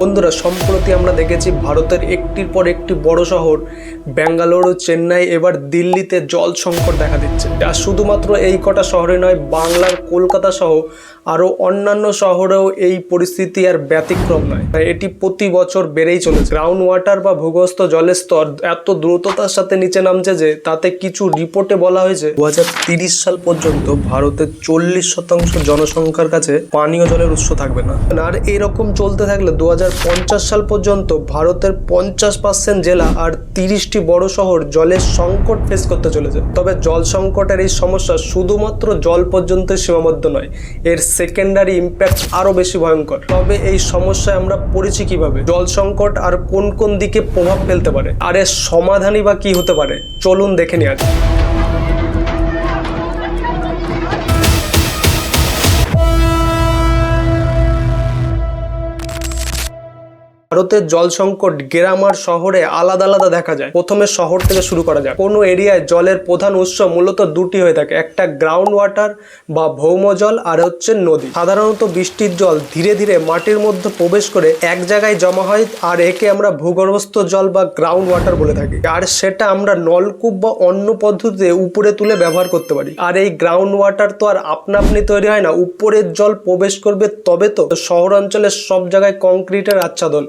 বন্ধুরা, সম্প্রতি আমরা দেখেছি ভারতের একটির পর একটি বড় শহর বেঙ্গালুরু, চেন্নাই, এবার দিল্লিতে জল সংকট দেখা দিচ্ছে। আর শুধুমাত্র এই কটা শহরে নয়, বাংলার কলকাতা সহ আরও অন্যান্য শহরেও এই পরিস্থিতি আর ব্যতিক্রম নয়। এটি প্রতি বছর বেড়েই চলেছে। গ্রাউন্ড ওয়াটার বা ভূগর্ভস্থ জলের স্তর এত দ্রুততার সাথে নিচে নামছে যে তাতে কিছু রিপোর্টে বলা হয়েছে 2030 সাল পর্যন্ত ভারতের 40% জনসংখ্যার কাছে পানীয় জলের উৎস থাকবে না। আর এরকম চলতে থাকলে 2050 সাল পর্যন্ত ভারতের 50% জেলা আর 30টি বড় শহর জলের সংকট ফেস করতে চলেছে। তবে জল সংকটের এই সমস্যা শুধুমাত্র জল পর্যন্ত সীমাবদ্ধ নয়, এর সেকেন্ডারি ইম্প্যাক্ট আরো বেশি ভয়ঙ্কর। তবে এই সমস্যায় আমরা পড়েছি কিভাবে, জল সংকট আর কোন কোন দিকে প্রভাব ফেলতে পারে, আর এর সমাধানই বা কি হতে পারে, চলুন দেখে নিই আজ। ভারতের জল সংকট গ্রাম আর শহরে আলাদা আলাদা দেখা যায়। প্রথমে শহর থেকে শুরু করা যায়। কোনো এরিয়ায় জলের প্রধান উৎস মূলত দুটি হয়ে থাকে, একটা গ্রাউন্ড ওয়াটার বা ভৌম জল, আর হচ্ছে নদী। সাধারণত বৃষ্টির জল ধীরে ধীরে মাটির মধ্যে প্রবেশ করে এক জায়গায় জমা হয়, আর একে আমরা ভূগর্ভস্থ জল বা গ্রাউন্ড ওয়াটার বলে থাকি। আর সেটা আমরা নলকূপ বা অন্য পদ্ধতিতে উপরে তুলে ব্যবহার করতে পারি। আর এই গ্রাউন্ড ওয়াটার তো আর আপনা আপনি তৈরি হয় না, উপরের জল প্রবেশ করবে তবে তো। শহর অঞ্চলের সব জায়গায় কংক্রিটের আচ্ছাদন,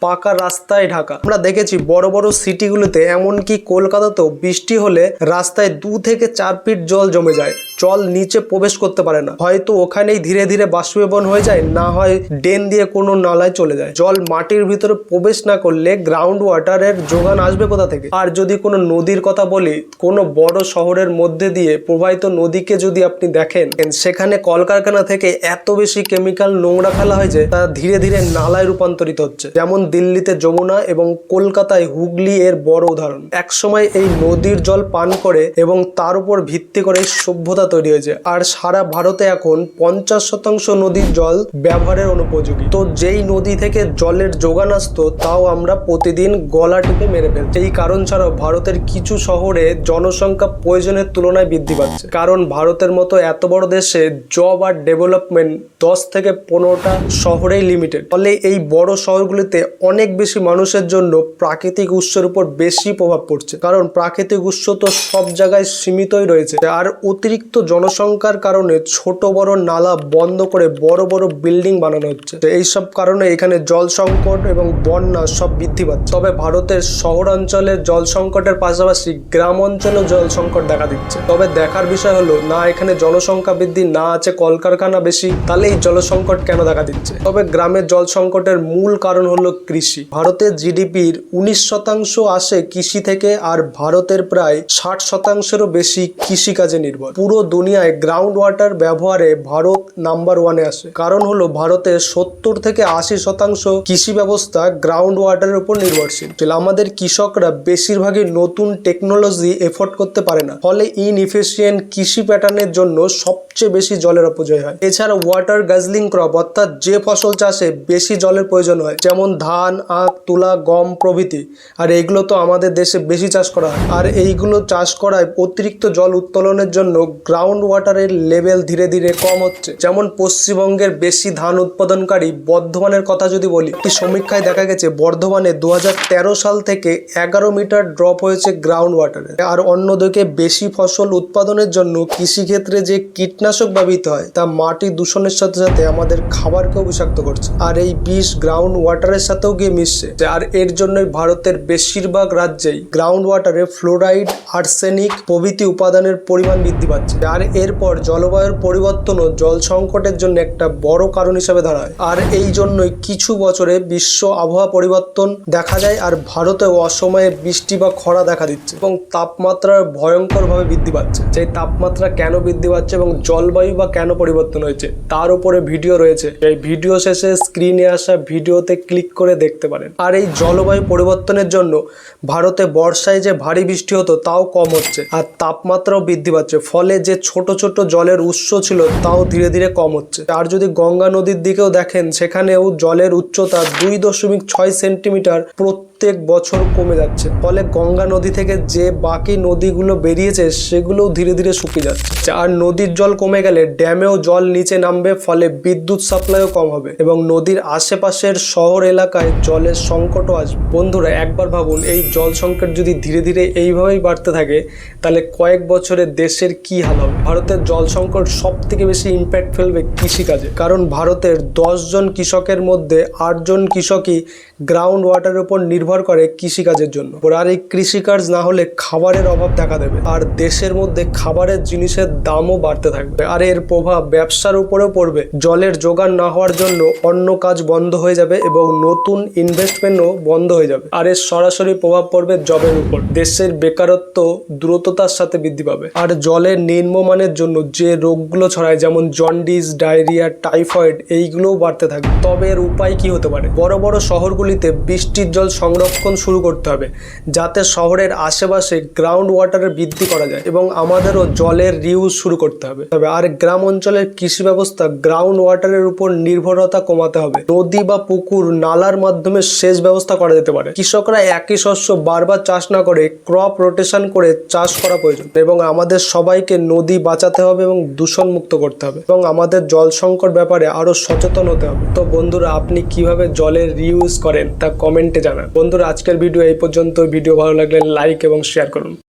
পাকা রাস্তায় ঢাকা। আমরা দেখেছি বড় বড় সিটিগুলোতে, এমনকি কলকাতাতেও বৃষ্টি হলে রাস্তায় 2 থেকে 4 ফিট জল জমে যায়। জল নিচে প্রবেশ করতে পারে না, হয়তো ওখানেই ধীরে ধীরে বাষ্পীভবন হয়ে যায়, না হয় ড্রেন দিয়ে কোনো নালায় চলে যায়। জল মাটির ভিতরে প্রবেশ না করলে গ্রাউন্ড ওয়াটারের যোগান আসবে কোথা থেকে? আর যদি কোনো নদীর কথা বলি, কোনো বড় শহরের মধ্যে দিয়ে প্রবাহিত নদীকে যদি আপনি দেখেন, সেখানে কলকারখানা থেকে এত বেশি কেমিক্যাল নোংরা ফেলা হয় যে তা ধীরে ধীরে নালায় রূপান্তরিত হচ্ছে। যেমন দিল্লিতে যমুনা এবং কলকাতায় হুগলি এর বড় উদাহরণ। একসময় এই নদীর জল পান করে এবং তার উপর ভিত্তি করে সভ্যতা তৈরি হয়েছে। আর সারা ভারতে এখন 50% নদীর জল ব্যবহারের অনুপযোগী। তো যেই নদী থেকে জলের যোগান আসতো তাও আমরা প্রতিদিন গলা টিপে মেরে ফেলছি। এই কারণ ছাড়াও ভারতের কিছু শহরে জনসংখ্যা প্রয়োজনের তুলনায় বৃদ্ধি পাচ্ছে, কারণ ভারতের মতো এত বড় দেশে জব আর ডেভেলপমেন্ট 10 থেকে 15টা শহরেই লিমিটেড। ফলে এই বড় শহরগুলিতে অনেক বেশি মানুষের জন্য প্রাকৃতিক উৎসের উপর বেশি প্রভাব পড়ছে, কারণ প্রাকৃতিক উৎস তো সব জায়গায় সীমিতই রয়েছে। আর অতিরিক্ত জনসংখ্যার কারণে ছোট বড় নালা বন্ধ করে বড় বড় বিল্ডিং বানানো হচ্ছে। এইসব কারণে এখানে জল সংকট এবং বন্যা সব বৃদ্ধি পাচ্ছে। তবে ভারতের শহর অঞ্চলের জল সংকটের পাশাপাশি গ্রাম অঞ্চলেও জল সংকট দেখা দিচ্ছে। তবে দেখার বিষয় হলো, না এখানে জনসংখ্যা বৃদ্ধি, না আছে কলকারখানা বেশি, তাহলে এই জল সংকট কেন দেখা দিচ্ছে? তবে গ্রামের জল সংকটের মূল কারণ হলো কৃষি। ভারতের জিডিপির 19% আসে কৃষি থেকে, আর ভারতের প্রায় 60%-এরও বেশি কৃষিকাজে নির্ভর। পুরো দুনিয়ায় গ্রাউন্ড ওয়াটার ব্যবহারে ভারত নাম্বার 1-এ আসে। কারণ হলো ভারতের 70 থেকে 80% কৃষি ব্যবস্থা গ্রাউন্ড ওয়াটারের উপর নির্ভরশীল। আমাদের কৃষকরা বেশিরভাগই নতুন টেকনোলজি এফোর্ড করতে পারে না, ফলে ইনএফিশিয়েন্ট কৃষি প্যাটার্নের জন্য সবচেয়ে বেশি জলের অপচয় হয়। এছাড়া ওয়াটার গাজলিং ক্রপ, অর্থাৎ যে ফসল চাষে বেশি জলের প্রয়োজন হয়, যেমন ধান, আখ, তুলা, গম প্রভৃতি, আর এগুলো তো আমাদের দেশে বেশি চাষ করা হয়। আর এইগুলো চাষ করায় অতিরিক্ত জল উত্তোলনের জন্য গ্রাউন্ড ওয়াটারের লেভেল ধীরে ধীরে কম হচ্ছে। যেমন পশ্চিমবঙ্গের বেশি ধান উৎপাদনকারী বর্ধমানের কথা যদি বলি, একটি সমীক্ষায় দেখা গেছে বর্ধমানে 2013 সাল থেকে 11 মিটার ড্রপ হয়েছে গ্রাউন্ড ওয়াটারে। আর অন্যদিকে বেশি ফসল উৎপাদনের জন্য কৃষিক্ষেত্রে যে কীটনাশক ব্যবহৃত হয় তা মাটি দূষণের সাথে সাথে আমাদের খাবারকেও বিষাক্ত করছে, আর এই বিষ গ্রাউন্ড ওয়াটারের সাথেও গিয়ে মিশছে। আর এর জন্যই ভারতের বেশিরভাগ রাজ্যেই গ্রাউন্ড ওয়াটারে ফ্লোরাইড, আর্সেনিক প্রভৃতি উপাদানের পরিমাণ বৃদ্ধি পাচ্ছে। আর এরপর জলবায়ুর পরিবর্তনও জল সংকটের জন্য একটা বড় কারণ হিসেবে দাঁড়ায়। আর এই জন্যই কিছু বছরে বিশ্ব আবহাওয়া পরিবর্তন দেখা যায়, আর ভারতেও অসময়ে বৃষ্টি বা খরা দেখা দিচ্ছে এবং তাপমাত্রা ভয়ঙ্করভাবে বৃদ্ধি পাচ্ছে। সেই তাপমাত্রা কেন বৃদ্ধি পাচ্ছে এবং জলবায়ু বা কেন পরিবর্তন হয়েছে তার উপরে ভিডিও রয়েছে। এই ভিডিও শেষে স্ক্রিনে আসা ভিডিওতে ক্লিক করে দেখতে পারেন। আর এই জলবায়ু পরিবর্তনের জন্য ভারতে বর্ষায় যে ভারী বৃষ্টি হতো তাও কম হচ্ছে, আর তাপমাত্রাও বৃদ্ধি পাচ্ছে। ফলে যে ছোট ছোট জলের উৎস ছিল তাও ধীরে ধীরে কম হচ্ছে। আর যদি গঙ্গা নদীর দিকেও দেখেন, সেখানেও জলের উচ্চতা 2.6 সেন্টিমিটার প্রত্যেক প্রত্যেক বছর কমে যাচ্ছে। ফলে গঙ্গা নদী থেকে যে বাকি নদীগুলো বেরিয়েছে সেগুলোও ধীরে ধীরে শুকিয়ে যাচ্ছে। আর নদীর জল কমে গেলে ড্যামেও জল নিচে নামবে, ফলে বিদ্যুৎ সাপ্লাইও কম হবে এবং নদীর আশেপাশের শহর এলাকায় জলের সংকটও আসবে। বন্ধুরা, একবার ভাবুন, এই জল সংকট যদি ধীরে ধীরে এইভাবেই বাড়তে থাকে তাহলে কয়েক বছরে দেশের কি হাল হবে। ভারতের জল সংকট সব থেকে বেশি ইম্প্যাক্ট ফেলবে কৃষিকাজে, কারণ ভারতের 10 জন কৃষকের মধ্যে 8 জন কৃষকই গ্রাউন্ড ওয়াটারের উপর নির্ভর করে কৃষিকাজের জন্য। আর এই কৃষিকাজ না হলে খাবারের অভাব দেখা দেবে আর দেশের মধ্যে খাবারের জিনিসের দামও বাড়তে থাকবে। আর এর প্রভাব ব্যবসার উপরেও পড়বে। জলের যোগান না হওয়ার জন্য অন্য কাজ বন্ধ হয়ে যাবে এবং নতুন ইনভেস্টমেন্টও বন্ধ হয়ে যাবে। আর এর সরাসরি প্রভাব পড়বে জবের উপর। দেশের বেকারত্ব দ্রুততার সাথে বৃদ্ধি পাবে। আর জলের নিম্নমানের জন্য যে রোগগুলো ছড়ায়, যেমন জন্ডিস, ডায়রিয়া, টাইফয়েড, এইগুলোও বাড়তে থাকবে। তবে এর উপায় কি হতে পারে? বড় বড় শহরগুলিতে বৃষ্টির জল সংরক্ষণ শুরু করতে হবে, যাতে শহরের আশেপাশে গ্রাউন্ড ওয়াটারের বৃদ্ধি করা যায় এবং আমাদেরও জলের রিউজ শুরু করতে হবে। আর গ্রাম অঞ্চলের কৃষি ব্যবস্থা গ্রাউন্ড ওয়াটারের উপর নির্ভরতা কমাতে হবে। নদী বা পুকুর, নালার মাধ্যমে সেচ ব্যবস্থা করা যেতে পারে। কৃষকরা একই শস্য বারবার চাষ না করে ক্রপ রোটেশন করে চাষ করা প্রয়োজন এবং আমাদের সবাইকে নদী বাঁচাতে হবে এবং দূষণ মুক্ত করতে হবে এবং আমাদের জল সংকট ব্যাপারে আরো সচেতন হতে হবে। তো বন্ধুরা, আপনি কিভাবে জলের রিউজ করেন তা কমেন্টে জানান। বন্ধুরা, আজকের ভিডিও এই পর্যন্ত। ভিডিও ভালো লাগলে লাইক এবং শেয়ার করুন।